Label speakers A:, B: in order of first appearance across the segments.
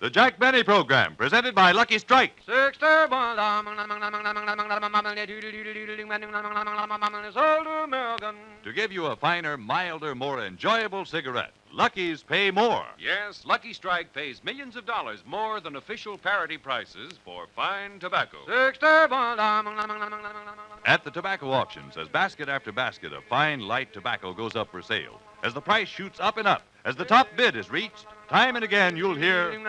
A: The Jack Benny Program, presented by Lucky Strike.
B: To
A: give you a finer, milder, more enjoyable cigarette, Lucky's pay more.
C: Yes, Lucky Strike pays millions of dollars more than official parity prices for fine tobacco.
A: At the tobacco auctions, as basket after basket of fine, light tobacco goes up for sale, as the price shoots up and up, as the top bid is reached, time and again you'll hear...
C: And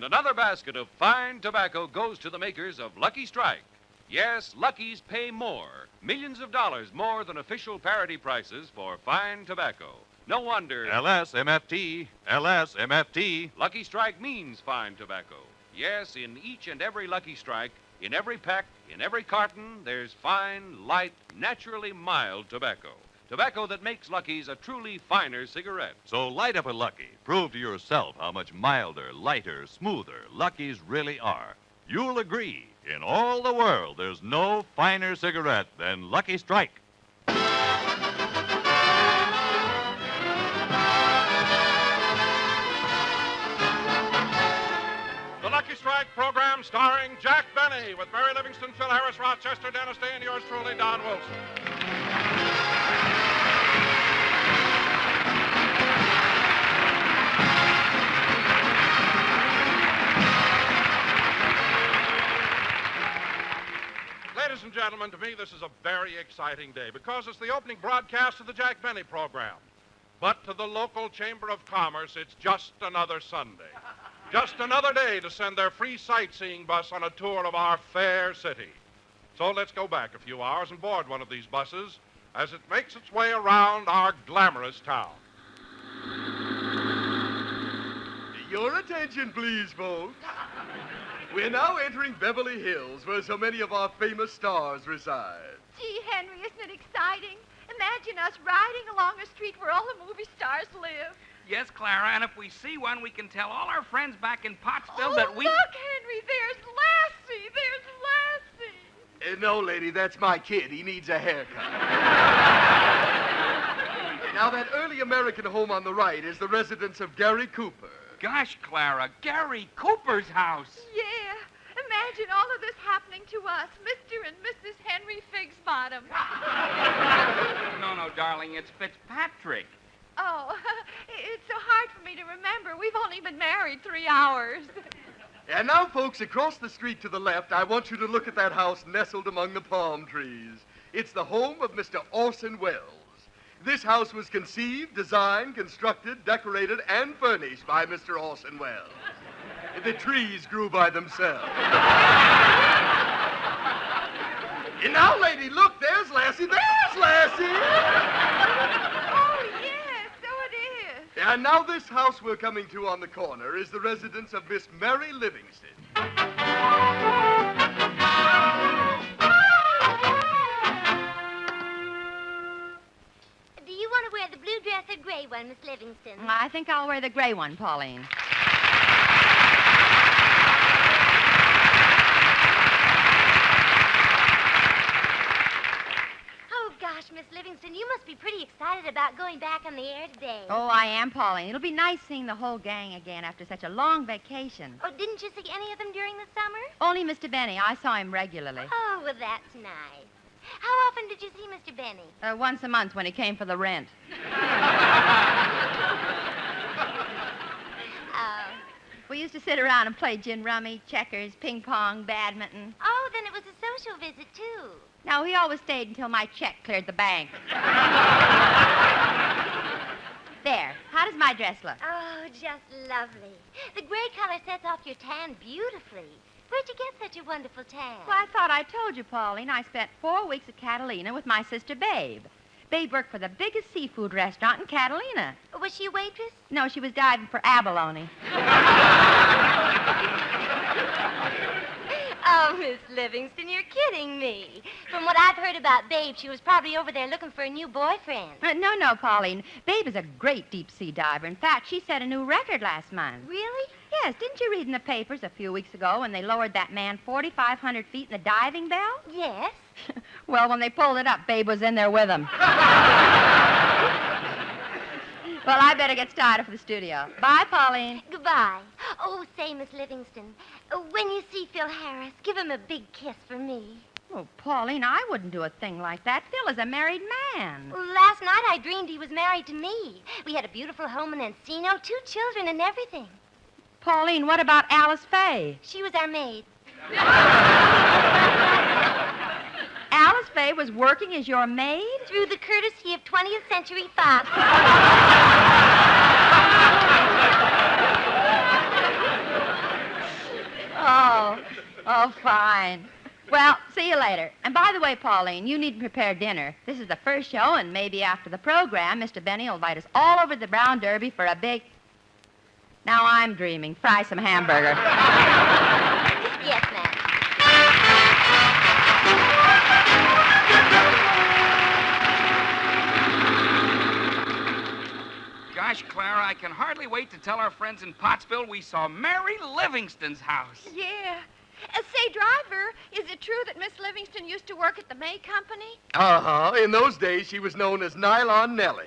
C: another basket of fine tobacco goes to the makers of Lucky Strike. Yes, Lucky's pay more, millions of dollars more than official parity prices for fine tobacco. No wonder...
A: LSMFT, LSMFT.
C: Lucky Strike means fine tobacco. Yes, in each and every Lucky Strike, in every pack, in every carton, there's fine, light, naturally mild tobacco. Tobacco that makes Lucky's a truly finer cigarette.
A: So light up a Lucky. Prove to yourself how much milder, lighter, smoother Lucky's really are. You'll agree, in all the world, there's no finer cigarette than Lucky Strike.
D: The Lucky Strike program starring Jack Benny with Mary Livingstone, Phil Harris, Rochester, Dennis Day, and yours truly, Don Wilson. Ladies and gentlemen, to me this is a very exciting day because it's the opening broadcast of the Jack Benny program. But to the local Chamber of Commerce, it's just another Sunday. Just another day to send their free sightseeing bus on a tour of our fair city. So let's go back a few hours and board one of these buses as it makes its way around our glamorous town.
E: Your attention, please, folks. We're now entering Beverly Hills, where so many of our famous stars reside.
F: Gee, Henry, isn't it exciting? Imagine us riding along a street where all the movie stars live.
G: Yes, Clara, and if we see one, we can tell all our friends back in Pottsville
F: Oh,
G: that we...
F: look, Henry, there's Lassie. There's Lassie.
E: No, lady, that's my kid. He needs a haircut. Now, that early American home on the right is the residence of Gary Cooper.
G: Gosh, Clara, Gary Cooper's house.
F: Yeah. Imagine all of this happening to us, Mr. and Mrs. Henry Figsbottom.
G: No, darling, it's Fitzpatrick.
F: Oh, it's so hard for me to remember. We've only been married 3 hours.
E: And now, folks, across the street to the left, I want you to look at that house nestled among the palm trees. It's the home of Mr. Orson Welles. This house was conceived, designed, constructed, decorated, and furnished by Mr. Orson Welles. The trees grew by themselves. And now, lady, look, there's Lassie. There's Lassie.
F: Oh, yes, so it is.
E: And now this house we're coming to on the corner is the residence of Miss Mary Livingstone.
H: Do you want to wear the blue dress or gray one, Miss Livingstone?
I: I think I'll wear the gray one, Pauline.
H: Oh, gosh, Miss Livingstone, you must be pretty excited about going back on the air today.
I: Oh, I am, Pauline. It'll be nice seeing the whole gang again after such a long vacation.
H: Oh, didn't you see any of them during the summer?
I: Only Mr. Benny. I saw him regularly.
H: Oh, well, that's nice. How often did you see Mr. Benny?
I: Once a month when he came for the rent.
H: Oh.
I: We used to sit around and play gin rummy, checkers, ping pong, badminton.
H: Oh, then it was a social visit, too.
I: No, he always stayed until my check cleared the bank. There. How does my dress look?
H: Oh, just lovely. The gray color sets off your tan beautifully. Where'd you get such a wonderful tan?
I: Well, I thought I told you, Pauline. I spent 4 weeks at Catalina with my sister Babe. Babe worked for the biggest seafood restaurant in Catalina.
H: Was she a waitress?
I: No, she was diving for abalone.
H: Oh, Miss Livingstone, you're kidding me. From what I've heard about Babe, she was probably over there looking for a new boyfriend.
I: No, Pauline. Babe is a great deep-sea diver. In fact, she set a new record last month.
H: Really?
I: Yes, didn't you read in the papers a few weeks ago when they lowered that man 4,500 feet in the diving bell?
H: Yes.
I: Well, when they pulled it up, Babe was in there with him. Well, I better get started for the studio. Bye, Pauline.
H: Goodbye. Oh, say, Miss Livingstone, when you see Phil Harris, give him a big kiss for me.
I: Oh, Pauline, I wouldn't do a thing like that. Phil is a married man.
H: Well, last night I dreamed he was married to me. We had a beautiful home in Encino, 2 children and everything.
I: Pauline, what about Alice Faye?
H: She was our maid.
I: Alice Faye was working as your maid?
H: Through the courtesy of 20th Century Fox.
I: Oh, fine. Well, see you later. And by the way, Pauline, you need to prepare dinner. This is the first show, and maybe after the program, Mr. Benny will invite us all over to the Brown Derby for a big... Now I'm dreaming. Fry some hamburger.
H: Yes, ma'am.
G: Gosh, Clara, I can hardly wait to tell our friends in Pottsville we saw Mary Livingstone's house.
F: Yeah. Say, driver, is it true that Miss Livingstone used to work at the May Company?
E: Uh-huh. In those days, she was known as Nylon Nellie.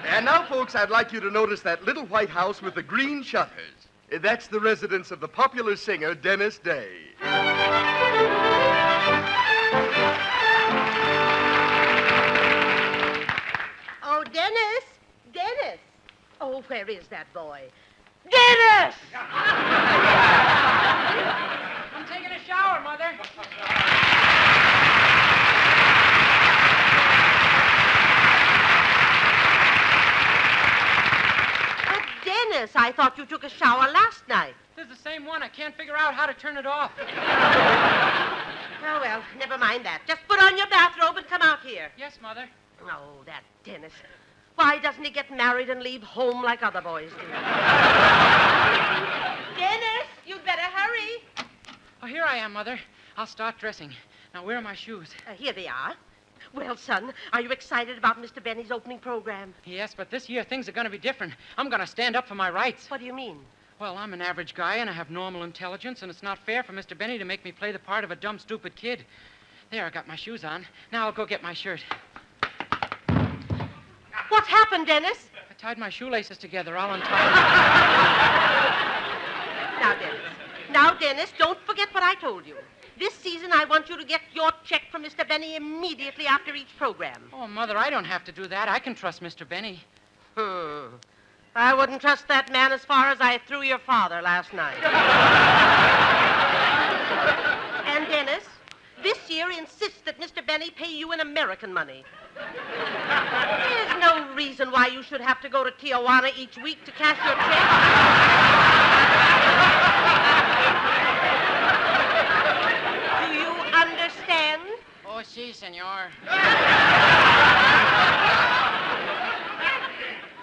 E: And now, folks, I'd like you to notice that little white house with the green shutters. That's the residence of the popular singer, Dennis Day.
B: Oh, Dennis! Dennis! Oh, where is that boy? Dennis!
G: I'm taking a shower, Mother.
B: But, Dennis, I thought you took a shower last night.
G: This is the same one. I can't figure out how to turn it off.
B: Oh, well, never mind that. Just put on your bathrobe and come out here.
G: Yes, Mother.
B: Oh, that Dennis. Why doesn't he get married and leave home like other boys do? Dennis, you'd better hurry.
G: Oh, here I am, Mother. I'll start dressing. Now, where are my shoes?
B: Here they are. Well, son, are you excited about Mr. Benny's opening program?
G: Yes, but this year things are going to be different. I'm going to stand up for my rights.
B: What do you mean?
G: Well, I'm an average guy, and I have normal intelligence, and it's not fair for Mr. Benny to make me play the part of a dumb, stupid kid. There, I got my shoes on. Now I'll go get my shirt.
B: What's happened, Dennis?
G: I tied my shoelaces together. I'll untie them.
B: Now, Dennis, don't forget what I told you. This season, I want you to get your check from Mr. Benny immediately after each program.
G: Oh, Mother, I don't have to do that. I can trust Mr. Benny.
B: I wouldn't trust that man as far as I threw your father last night. And, Dennis, this year insist that Mr. Benny pay you in American money. There's no reason why you should have to go to Tijuana each week to cash your check. Do you understand?
G: Oh, si, senor.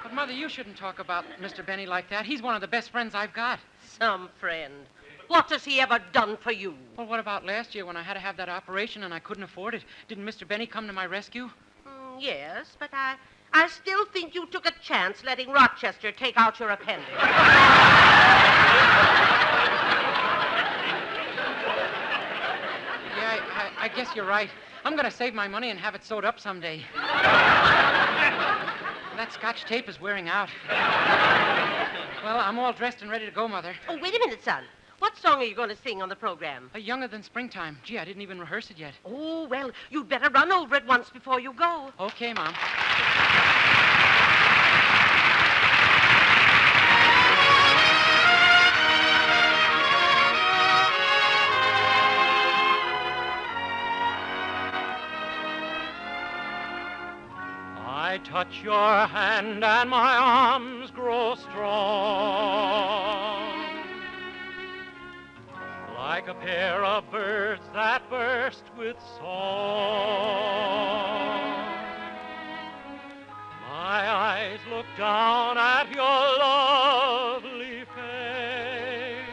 G: But, Mother, you shouldn't talk about Mr. Benny like that. He's one of the best friends I've got.
B: Some friend. What has he ever done for you?
G: Well, what about last year when I had to have that operation and I couldn't afford it? Didn't Mr. Benny come to my rescue?
B: Yes, but I still think you took a chance letting Rochester take out your appendix.
G: Yeah, I guess you're right. I'm going to save my money and have it sewed up someday. That Scotch tape is wearing out. Well, I'm all dressed and ready to go, Mother.
B: Oh, wait a minute, son. What song are you going to sing on the program?
G: Younger Than Springtime. Gee, I didn't even rehearse it yet.
B: Oh, well, you'd better run over it once before you go.
G: Okay, Mom.
J: I touch your hand and my arms grow strong, like a pair of birds that burst with song. My eyes look down at your lovely face,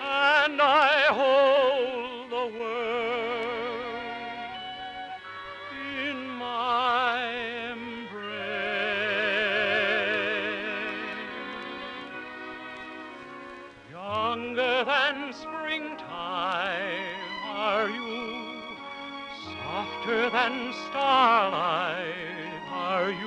J: and I hold the world in my embrace. Younger than springtime are you, softer than starlight are you.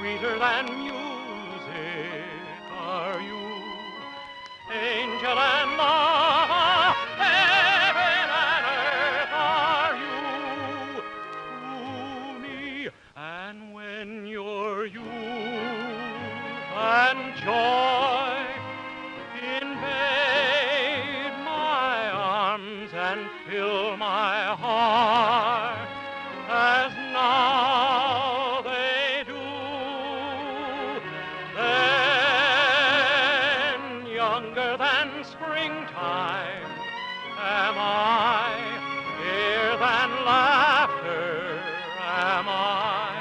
J: sweeter than music are you. Angel and love, heaven and earth are you to me. And when your youth and joy invade my arms and fill my heart as now they do, then younger than springtime am I, air than laughter am I,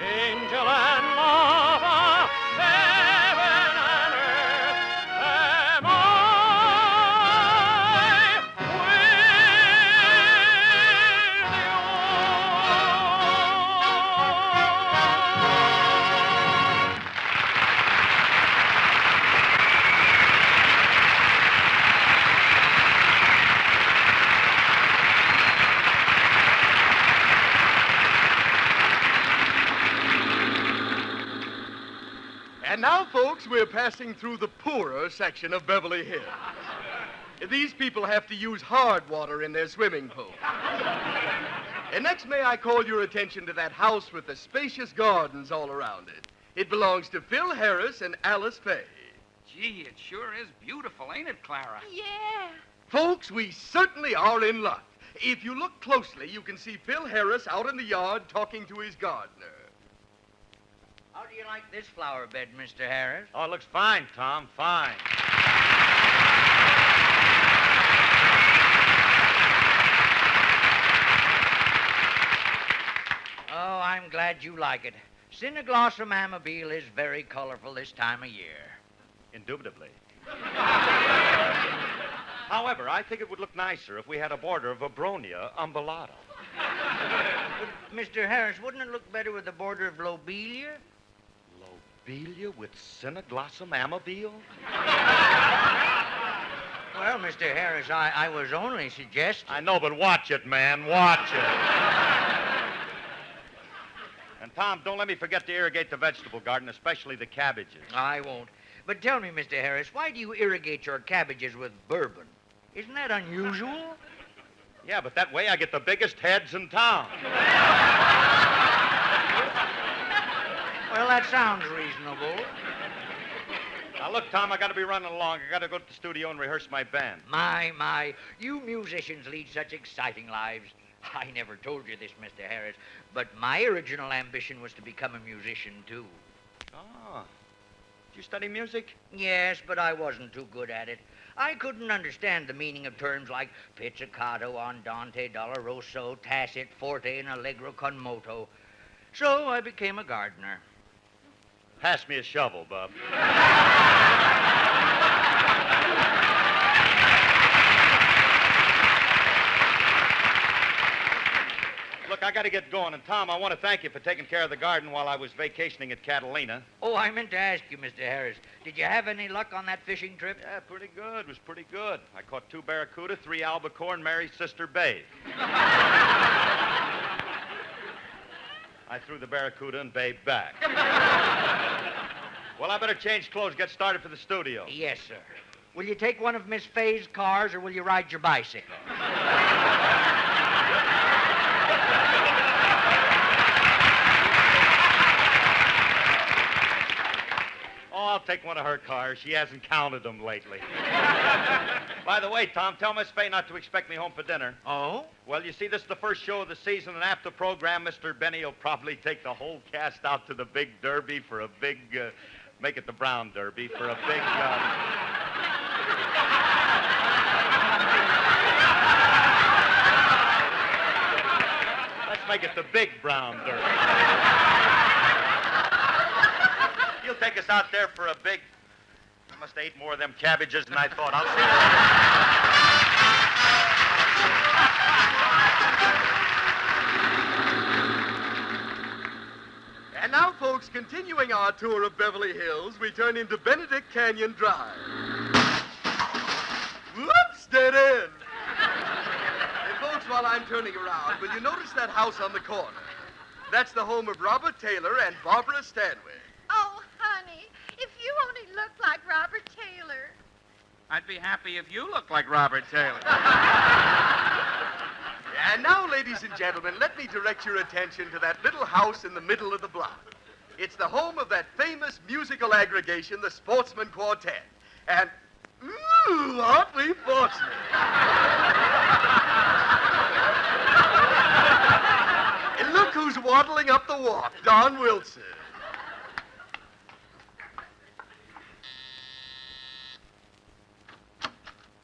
J: angel and lover, heaven and earth am I.
E: And now, folks, we're passing through the poorer section of Beverly Hills. These people have to use hard water in their swimming pool. And next, may I call your attention to that house with the spacious gardens all around it. It belongs to Phil Harris and Alice Faye.
K: Gee, it sure is beautiful, ain't it, Clara?
F: Yeah.
E: Folks, we certainly are in luck. If you look closely, you can see Phil Harris out in the yard talking to his gardener.
L: How do you like this flower bed, Mr. Harris?
J: Oh, it looks fine, Tom, fine.
L: Oh, I'm glad you like it. Cineglossum amabile is very colorful this time of year.
J: Indubitably. However, I think it would look nicer if we had a border of Abronia umbellata.
L: Mr. Harris, wouldn't it look better with a border of lobelia?
J: Lobelia with Cineglossum amabile?
L: Well, Mr. Harris, I was only suggesting...
J: I know, but watch it, man. Watch it. And, Tom, don't let me forget to irrigate the vegetable garden, especially the cabbages.
L: I won't. But tell me, Mr. Harris, why do you irrigate your cabbages with bourbon? Isn't that unusual?
J: Yeah, but that way I get the biggest heads in town.
L: Well, that sounds reasonable.
J: Now, look, Tom, I got to be running along. I got to go to the studio and rehearse my band.
L: My, you musicians lead such exciting lives. I never told you this, Mr. Harris, but my original ambition was to become a musician, too.
J: Oh. Did you study music?
L: Yes, but I wasn't too good at it. I couldn't understand the meaning of terms like pizzicato, andante, doloroso, tacit, forte, and allegro con moto. So I became a gardener.
J: Pass me a shovel, Bub. Look, I got to get going. And, Tom, I want to thank you for taking care of the garden while I was vacationing at Catalina.
L: Oh, I meant to ask you, Mr. Harris, did you have any luck on that fishing trip?
J: Yeah, pretty good. It was pretty good. I caught 2 barracuda, 3 albacore, and Mary's sister, Babe. I threw the barracuda and Babe back. Well, I better change clothes, get started for the studio.
L: Yes, sir. Will you take one of Miss Faye's cars, or will you ride your bicycle?
J: Oh, I'll take one of her cars. She hasn't counted them lately. By the way, Tom, tell Miss Faye not to expect me home for dinner.
L: Oh?
J: Well, you see, this is the first show of the season, and after the program, Mr. Benny will probably take the whole cast out to the big derby for a big, make it the Brown Derby, for a big, Let's make it the big Brown Derby. He'll take us out there for a big... I must have ate more of them cabbages than I thought. I'll see
E: you later. And now, folks, continuing our tour of Beverly Hills, we turn into Benedict Canyon Drive. Whoops, dead end. Hey, folks, while I'm turning around, will you notice that house on the corner? That's the home of Robert Taylor and Barbara Stanwyck.
F: Oh, honey, if you only looked like Robert Taylor.
K: I'd be happy if you looked like Robert Taylor.
E: And now, ladies and gentlemen, let me direct your attention to that little house in the middle of the block. It's the home of that famous musical aggregation, the Sportsman Quartet. And, ooh, aren't we fortunate? And look who's waddling up the walk, Don Wilson.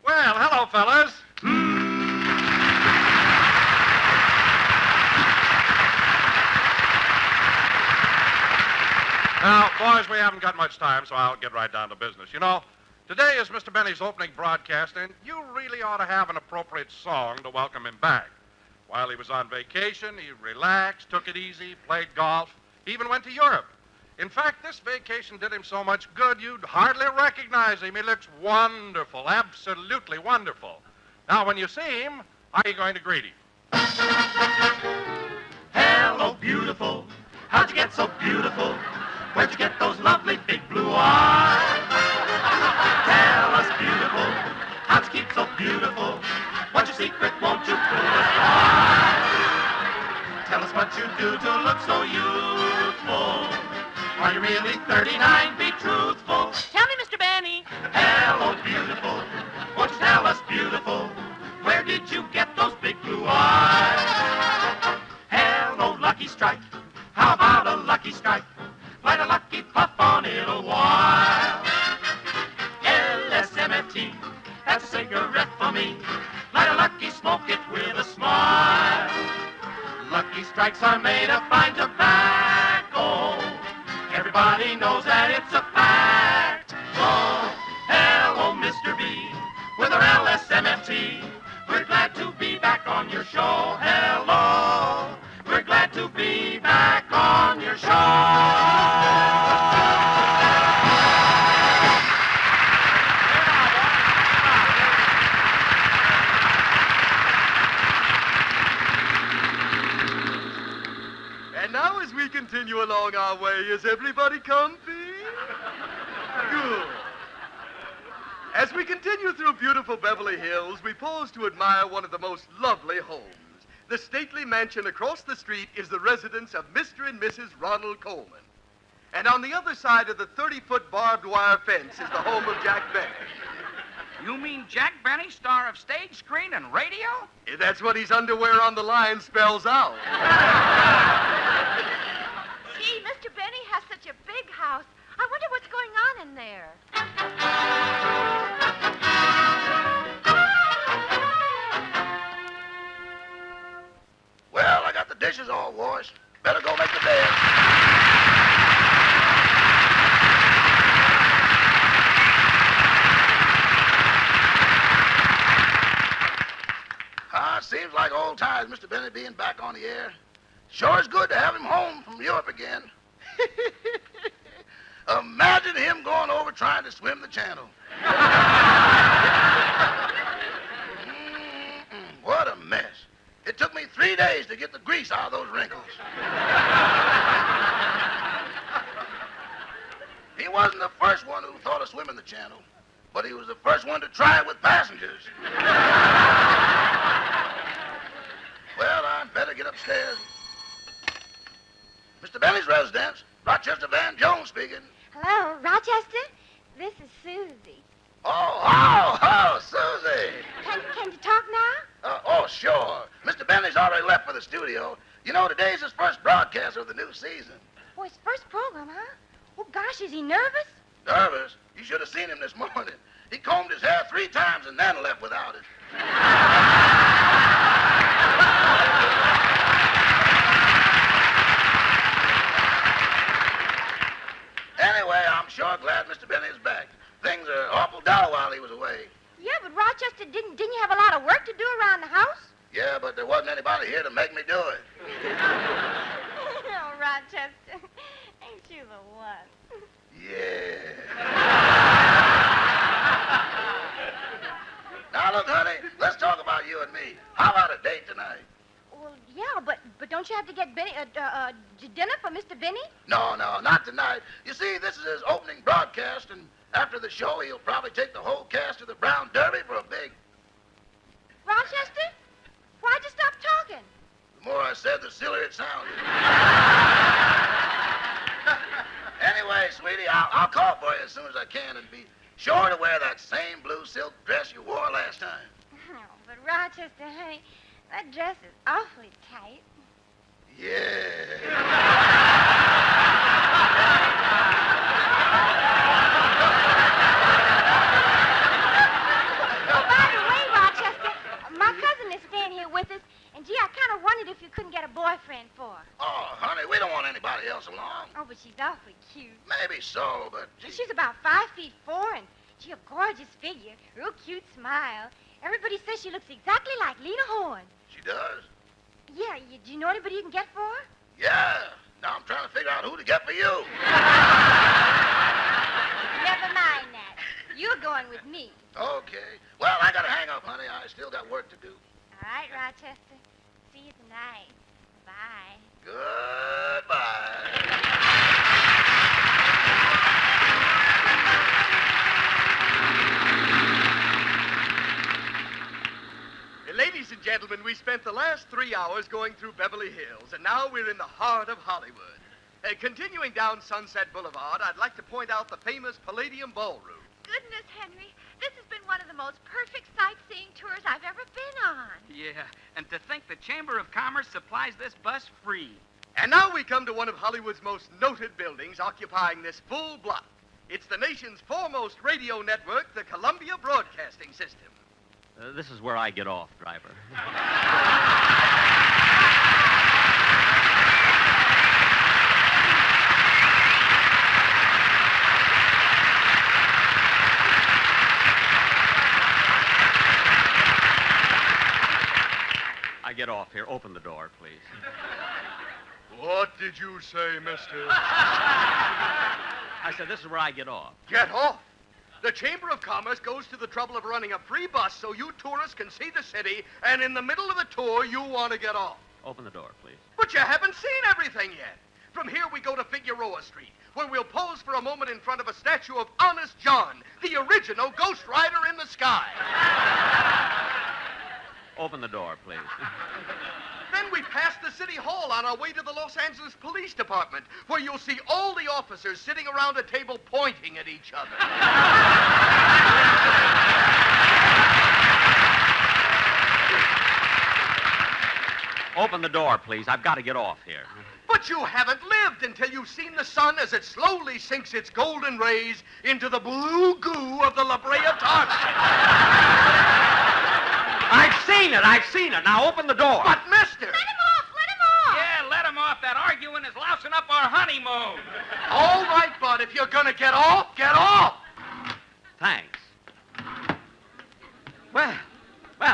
D: Well, hello, fellas. Now, boys, we haven't got much time, so I'll get right down to business. You know, today is Mr. Benny's opening broadcast, and you really ought to have an appropriate song to welcome him back. While he was on vacation, he relaxed, took it easy, played golf, he even went to Europe. In fact, this vacation did him so much good, you'd hardly recognize him. He looks wonderful, absolutely wonderful. Now, when you see him, how are you going to greet him?
M: Hello, beautiful. How'd you get so beautiful? Where'd you get those lovely big blue eyes? Tell us, beautiful, how'd you keep so beautiful? What's your secret? Won't you pull us wise? Tell us what you do to look so youthful. Are you really 39? Be truthful.
B: Tell me, Mr. Benny.
M: Hello, beautiful. Won't you tell us, beautiful, where did you get those big blue eyes? Hello, Lucky Strike. How about a lucky strike? Light a lucky puff on it a while. LSMFT, that's a cigarette for me. Light a lucky, smoke it with a smile. Lucky Strikes are made of fine tobacco. Everybody knows that it's a fact. Oh, hello, Mr. B, with our LSMFT. We're glad to be back on your show. Hello, we're glad to be back on your show.
E: And now, as we continue along our way, is everybody comfy? Good. As we continue through beautiful Beverly Hills, we pause to admire one of the most lovely homes. The stately mansion across the street is the residence of Mr. and Mrs. Ronald Coleman. And on the other side of the 30-foot barbed wire fence is the home of Jack Benny.
K: You mean Jack Benny, star of stage, screen, and radio?
E: That's what his underwear on the line spells out.
F: Gee, Mr. Benny has such a big house. I wonder what's going on in there.
N: Well, I got the dishes all washed. Better go make the bed. Seems like old times, Mr. Benny being back on the air. Sure is good to have him home from Europe again. Imagine him going over trying to swim the channel. What a mess. It took me 3 days to get the grease out of those wrinkles. He wasn't the first one who thought of swimming the channel, but he was the first one to try it with passengers. Well, I'd better get upstairs. Mr. Benny's residence, Rochester Van Jones speaking.
H: Hello, Rochester? This is Susie.
N: Oh, Susie.
H: Can you talk now?
N: Oh, sure. Mr. Benny's already left for the studio. You know, today's his first broadcast of the new season.
H: Oh, his first program, huh? Oh, gosh, is he nervous?
N: Nervous? You should have seen him this morning. He combed his hair 3 times and then left without it. Anyway, I'm sure glad Mr. Benny is back. Things are awful dull while he was away.
H: Yeah, but Rochester, didn't you have a lot of work to do around the house?
N: Yeah, but there wasn't anybody here to make me do it.
H: Oh, Rochester, ain't you the one?
N: Yeah. Now, look, honey, let's talk about you and me. How about a date tonight?
H: Well, yeah, but
F: don't you have to get dinner for Mr. Benny?
N: No, not tonight. You see, this is his opening broadcast, and after the show, he'll probably take the whole cast to the Brown Derby for a big...
F: Rochester? Why'd you stop talking?
N: The more I said, the sillier it sounded. Anyway, sweetie, I'll call for you as soon as I can, and be sure to wear that same blue silk dress you wore last time.
F: Oh, but Rochester, honey, that dress is awfully tight.
N: Yeah.
F: Oh, by the way, Rochester, my cousin is staying here with us, and gee, I kind of wondered if you couldn't get a boyfriend for her.
N: Oh, honey, we don't want anybody else along.
F: Oh, but she's awfully cute.
N: Maybe so, but...
F: She's about 5'4", and she a gorgeous figure, real cute smile. Everybody says she looks exactly like Lena Horne.
N: She does?
F: Yeah, do you know anybody you can get for her?
N: Yeah. Now I'm trying to figure out who to get for you.
F: Never mind that. You're going with me.
N: Okay. Well, I gotta hang up, honey. I still got work to do.
F: All right, Rochester. See you tonight. Bye.
N: Goodbye.
E: Ladies and gentlemen, we spent the last 3 hours going through Beverly Hills, and now we're in the heart of Hollywood. Continuing down Sunset Boulevard, I'd like to point out the famous Palladium Ballroom.
F: Goodness, Henry, this has been one of the most perfect sightseeing tours I've ever been on.
K: Yeah, and to think the Chamber of Commerce supplies this bus free.
E: And now we come to one of Hollywood's most noted buildings occupying this full block. It's the nation's foremost radio network, the Columbia Broadcasting System.
O: This is where I get off, driver. I get off here. Open the door, please.
E: What did you say, mister?
O: I said this is where I get off.
E: Get off? The Chamber of Commerce goes to the trouble of running a free bus so you tourists can see the city, and in the middle of the tour, you want to get off.
O: Open the door, please.
E: But you haven't seen everything yet. From here, we go to Figueroa Street, where we'll pose for a moment in front of a statue of Honest John, the original Ghost Rider in the sky.
O: Open the door, please.
E: Then we pass the City Hall on our way to the Los Angeles Police Department, where you'll see all the officers sitting around a table pointing at each other.
O: Open the door, please. I've got to get off here.
E: But you haven't lived until you've seen the sun as it slowly sinks its golden rays into the blue goo of the La Brea Tar Pit.
O: I've seen it. Now open the door.
E: But, mister!
F: Let him off!
K: Yeah, let him off. That arguing is lousing up our honeymoon.
E: All right, Bud. If you're going to get off, get off!
O: Thanks. Well,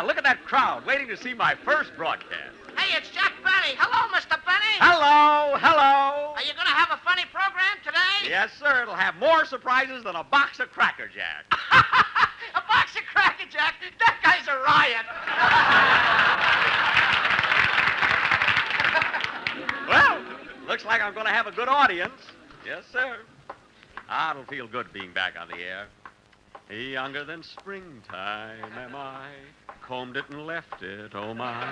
O: look at that crowd waiting to see my first broadcast.
B: Hey, it's Jack Benny. Hello, Mr. Benny.
O: Hello.
B: Are you going to have a funny program today?
O: Yes, sir. It'll have more surprises than a box of Cracker Jack.
B: A box of Cracker Jack? That guy's a riot.
O: Well, looks like I'm going to have a good audience. Yes, sir. It'll feel good being back on the air. Younger than springtime am I. Combed it and left it, oh my.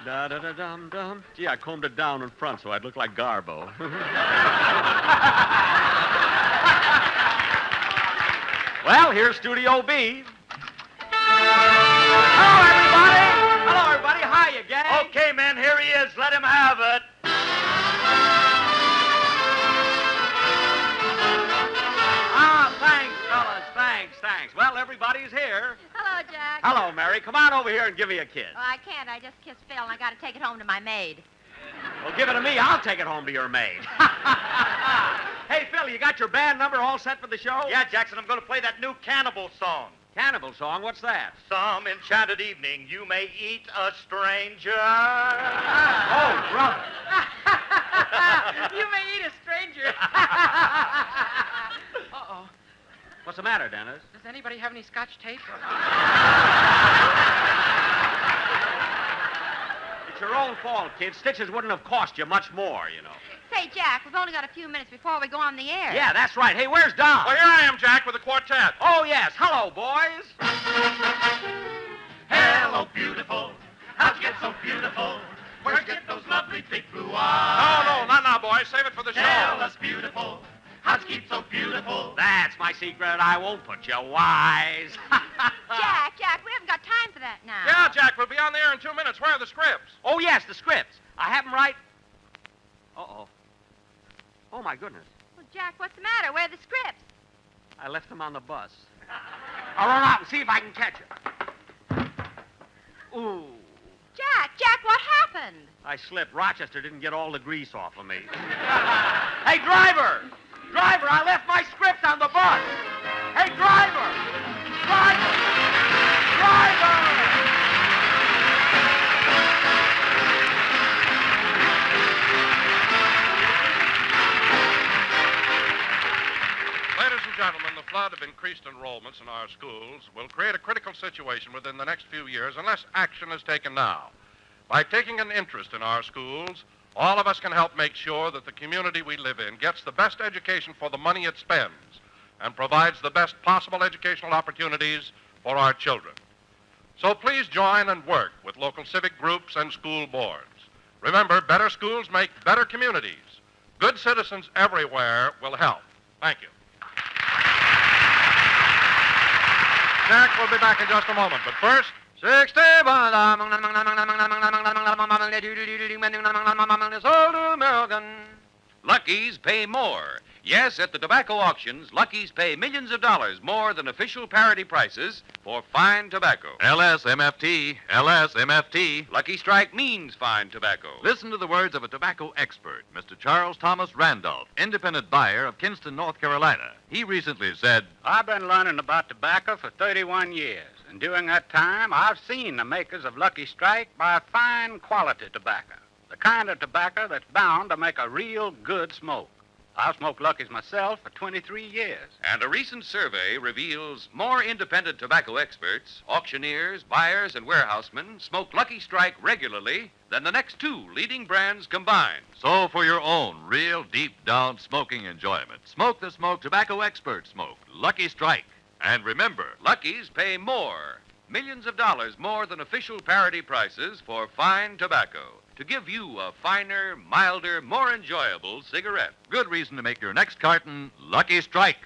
O: Da-da-da-dum-dum. Gee, I combed it down in front so I'd look like Garbo. Well, here's Studio B. Hello, everybody. Hiya, gang.
J: Okay, men, here he is. Let him have it.
O: Thanks, fellas. Thanks. Well, everybody's here.
I: Hello, Jack.
O: Hello, Mary. Come on over here and give me a kiss.
I: Oh, I can't. I just kissed Phil, and I got to take it home to my maid.
O: Well, give it to me. I'll take it home to your maid. Hey, Phil, you got your band number all set for the show?
J: Yeah, Jackson, I'm going to play that new Cannibal song.
O: Cannibal song? What's that?
J: Some enchanted evening, you may eat a stranger.
O: Oh, brother.
G: You may eat a stranger.
O: Uh-oh. What's the matter, Dennis?
G: Does anybody have any Scotch tape?
O: It's your own fault, kid. Stitches wouldn't have cost you much more, you know.
I: Say, Jack, we've only got a few minutes before we go on the air.
O: Yeah, that's right. Hey, where's Don?
D: Well, here I am, Jack, with the quartet.
O: Oh, yes. Hello, boys.
M: Hello, beautiful. How'd you get so beautiful? Where'd you get those lovely big blue eyes?
D: No, not now, boys. Save it for the show.
M: Tell us, beautiful. How'd you keep so beautiful?
O: That's my secret. I won't put you wise.
I: Jack, we haven't got time for that now.
D: Yeah, Jack, we'll be on the air in 2 minutes. Where are the scripts?
O: Oh, yes, the scripts. I have them right. Uh-oh. Oh, my goodness.
I: Well, Jack, what's the matter? Where are the scripts?
O: I left them on the bus. I'll run out and see if I can catch them. Ooh.
I: Jack, what happened?
O: I slipped. Rochester didn't get all the grease off of me. Hey, driver! Driver, I left my scripts on the bus! Hey, driver! Driver!
D: Ladies and gentlemen, the flood of increased enrollments in our schools will create a critical situation within the next few years unless action is taken now. By taking an interest in our schools, all of us can help make sure that the community we live in gets the best education for the money it spends and provides the best possible educational opportunities for our children. So please join and work with local civic groups and school boards. Remember, better schools make better communities. Good citizens everywhere will help. Thank you. Jack will be back in just a moment, but first,
G: 61.
C: Lucky's pay more. Yes, at the tobacco auctions, Lucky's pay millions of dollars more than official parity prices for fine tobacco.
A: LSMFT, LSMFT.
C: Lucky Strike means fine tobacco.
A: Listen to the words of a tobacco expert, Mr. Charles Thomas Randolph, independent buyer of Kinston, North Carolina. He recently said,
K: I've been learning about tobacco for 31 years, and during that time, I've seen the makers of Lucky Strike buy fine quality tobacco, the kind of tobacco that's bound to make a real good smoke. I've smoked Lucky's myself for 23 years.
C: And a recent survey reveals more independent tobacco experts, auctioneers, buyers, and warehousemen smoke Lucky Strike regularly than the next two leading brands combined.
A: so for your own real deep-down smoking enjoyment, smoke the smoke tobacco expert smoke, Lucky Strike. And remember,
C: Lucky's pay more, millions of dollars more than official parity prices for fine tobacco, to give you a finer, milder, more enjoyable cigarette.
A: good reason to make your next carton Lucky Strike.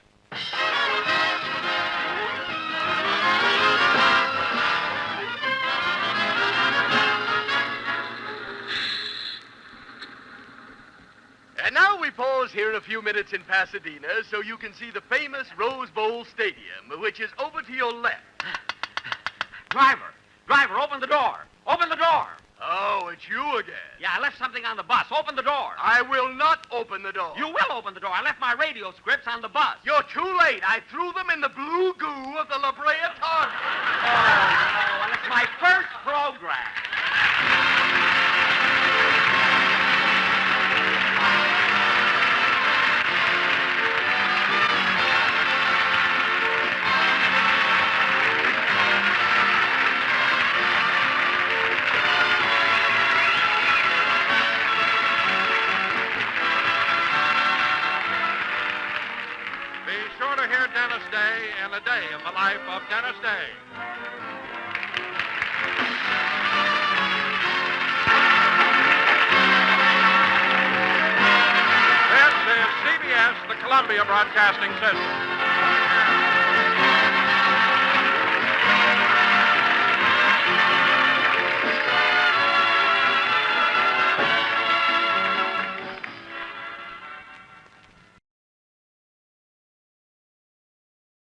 E: And now we pause here a few minutes in Pasadena so you can see the famous Rose Bowl Stadium, which is over to your left.
O: Driver, open the door. Open the door.
E: Oh, it's you again.
O: Yeah, I left something on the bus. Open the door.
E: I will not open the door.
O: You will open the door. I left my radio scripts on the bus.
E: You're too late. I threw them in the blue goo of the La Brea Target.
O: Oh, and it's my first program.
D: Be sure to hear Dennis Day and a day in the life of Dennis Day. This is CBS, the Columbia Broadcasting System.